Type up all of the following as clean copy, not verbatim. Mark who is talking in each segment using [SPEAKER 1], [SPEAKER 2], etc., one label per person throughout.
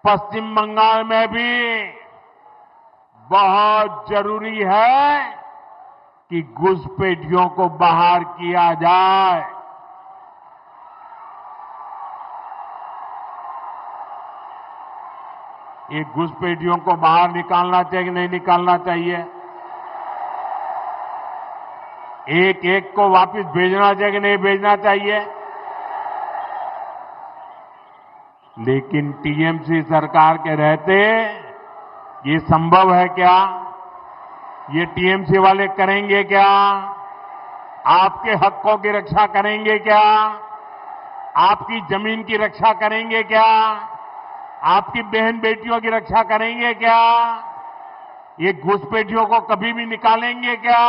[SPEAKER 1] पश्चिम बंगाल में भी बहुत जरूरी है कि घुसपैठियों को बाहर किया जाए। ये घुसपैठियों को बाहर निकालना चाहिए कि नहीं निकालना चाहिए? एक एक को वापस भेजना चाहिए कि नहीं भेजना चाहिए? लेकिन टीएमसी सरकार के रहते ये संभव है क्या? ये टीएमसी वाले करेंगे क्या? आपके हकों की रक्षा करेंगे क्या? आपकी जमीन की रक्षा करेंगे क्या? आपकी बहन बेटियों की रक्षा करेंगे क्या? ये घुसपैठियों को कभी भी निकालेंगे क्या?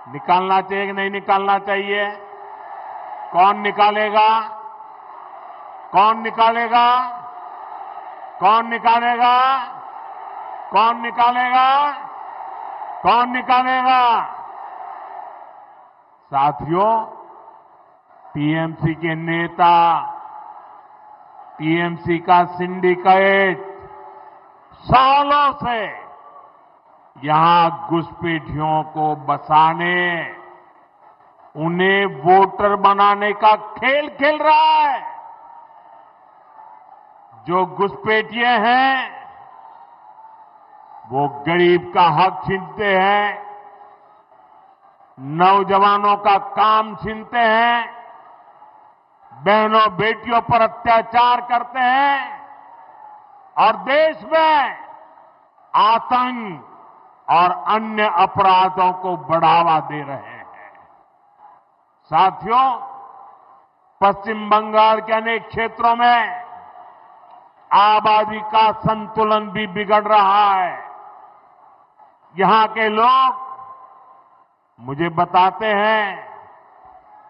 [SPEAKER 1] निकालना चाहिए कि नहीं निकालना चाहिए? कौन निकालेगा? कौन निकालेगा? कौन निकालेगा? कौन निकालेगा? कौन निकालेगा? साथियों, टीएमसी के नेता, टीएमसी का सिंडिकेट सालों से यहां घुसपैठियों को बसाने, उन्हें वोटर बनाने का खेल खेल रहा है। जो घुसपैठिए हैं वो गरीब का हक छीनते हैं, नौजवानों का काम छीनते हैं, बहनों बेटियों पर अत्याचार करते हैं और देश में आतंक और अन्य अपराधों को बढ़ावा दे रहे हैं। साथियों, पश्चिम बंगाल के अनेक क्षेत्रों में आबादी का संतुलन भी बिगड़ रहा है। यहां के लोग मुझे बताते हैं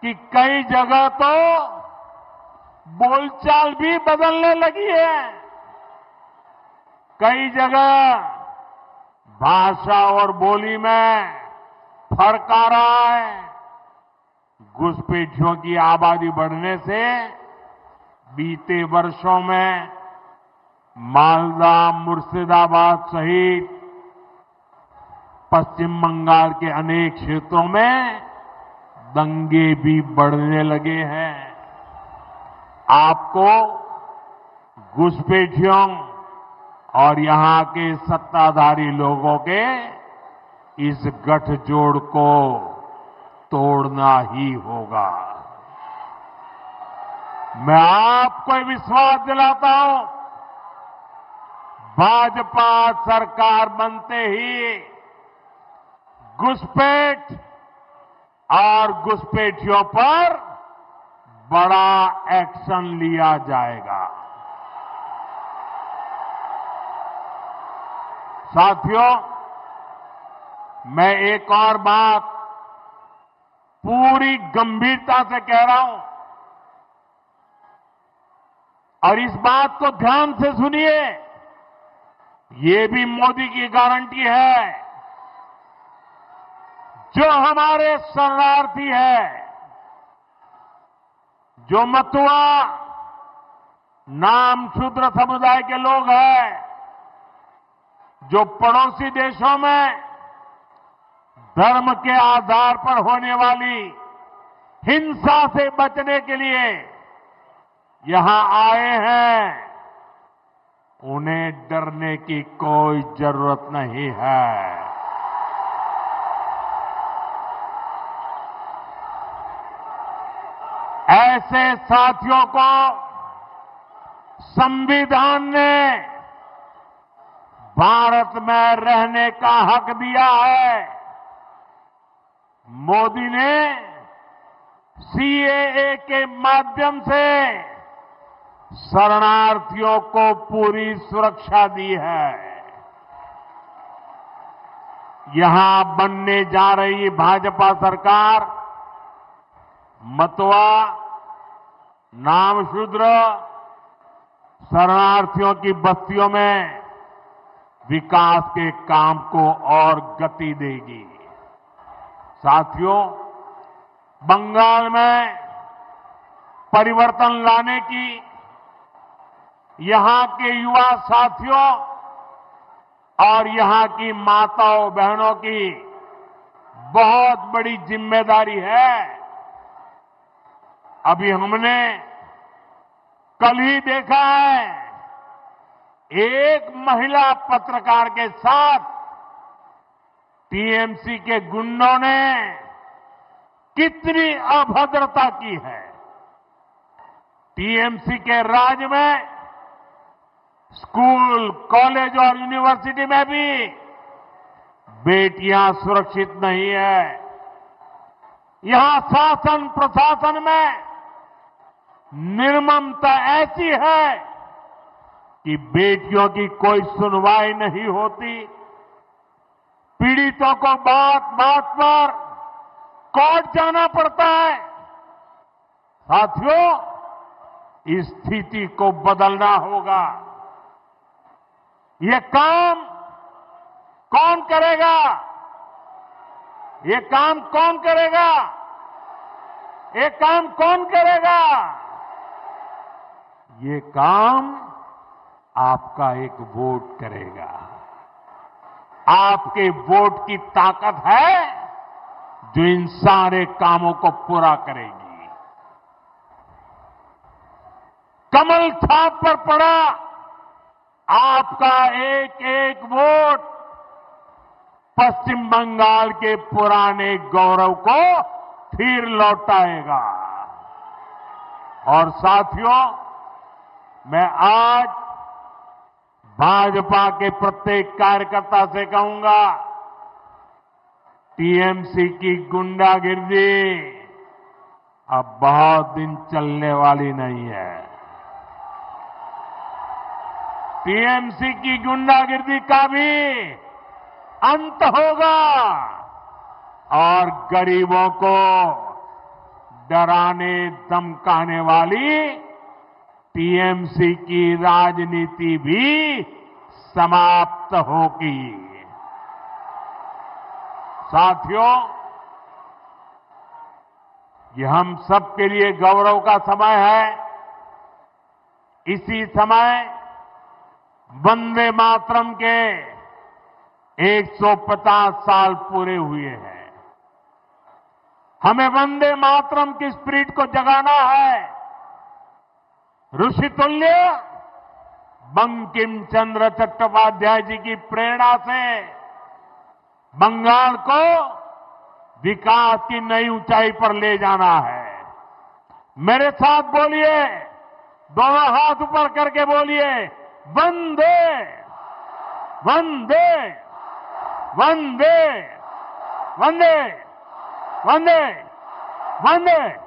[SPEAKER 1] कि कई जगह तो बोलचाल भी बदलने लगी है। कई जगह भाषा और बोली में फर्क आ रहा है। घुसपैठियों की आबादी बढ़ने से बीते वर्षों में मालदा, मुर्शिदाबाद सहित पश्चिम बंगाल के अनेक क्षेत्रों में दंगे भी बढ़ने लगे हैं। आपको घुसपैठियों और यहां के सत्ताधारी लोगों के इस गठजोड़ को तोड़ना ही होगा। मैं आपको विश्वास दिलाता हूं, भाजपा सरकार बनते ही घुसपैठ और घुसपैठियों पर बड़ा एक्शन लिया जाएगा। साथियों, मैं एक और बात पूरी गंभीरता से कह रहा हूं और इस बात को ध्यान से सुनिए। ये भी मोदी की गारंटी है। जो हमारे शरणार्थी है, जो मतुआ नाम शूद्र समुदाय के लोग हैं, जो पड़ोसी देशों में धर्म के आधार पर होने वाली हिंसा से बचने के लिए यहां आए हैं, उन्हें डरने की कोई जरूरत नहीं है। ऐसे साथियों को संविधान ने भारत में रहने का हक दिया है। मोदी ने सीएए के माध्यम से शरणार्थियों को पूरी सुरक्षा दी है। यहां बनने जा रही भाजपा सरकार मतुआ, नामशूद्र, शरणार्थियों की बस्तियों में विकास के काम को और गति देगी। साथियों, बंगाल में परिवर्तन लाने की यहां के युवा साथियों और यहां की माताओं बहनों की बहुत बड़ी जिम्मेदारी है। अभी हमने कल ही देखा है, एक महिला पत्रकार के साथ टीएमसी के गुंडों ने कितनी अभद्रता की है। टीएमसी के राज में स्कूल, कॉलेज और यूनिवर्सिटी में भी बेटियां सुरक्षित नहीं है। यहां शासन प्रशासन में निर्ममता ऐसी है कि बेटियों की कोई सुनवाई नहीं होती। पीड़ितों को बात बात पर कोर्ट जाना पड़ता है। साथियों, इस स्थिति को बदलना होगा। ये काम कौन करेगा? ये काम कौन करेगा? ये काम कौन करेगा? ये काम आपका एक वोट करेगा। आपके वोट की ताकत है जो इन सारे कामों को पूरा करेगी। कमल छाप पर पड़ा आपका एक एक वोट पश्चिम बंगाल के पुराने गौरव को फिर लौटाएगा। और साथियों, मैं आज भाजपा के प्रत्येक कार्यकर्ता से कहूंगा, टीएमसी की गुंडागिर्दी अब बहुत दिन चलने वाली नहीं है। टीएमसी की गुंडागिर्दी का भी अंत होगा और गरीबों को डराने धमकाने वाली टीएमसी की राजनीति भी समाप्त होगी। साथियों, ये हम सबके लिए गौरव का समय है। इसी समय वंदे मातरम के 150 साल पूरे हुए हैं। हमें वंदे मातरम की स्पिरिट को जगाना है। ऋषितुल्य बंकिम चंद्र चट्टोपाध्याय जी की प्रेरणा से बंगाल को विकास की नई ऊंचाई पर ले जाना है। मेरे साथ बोलिए, दोनों हाथ ऊपर करके बोलिए, वंदे वंदे वंदे वंदे वंदे वंदे।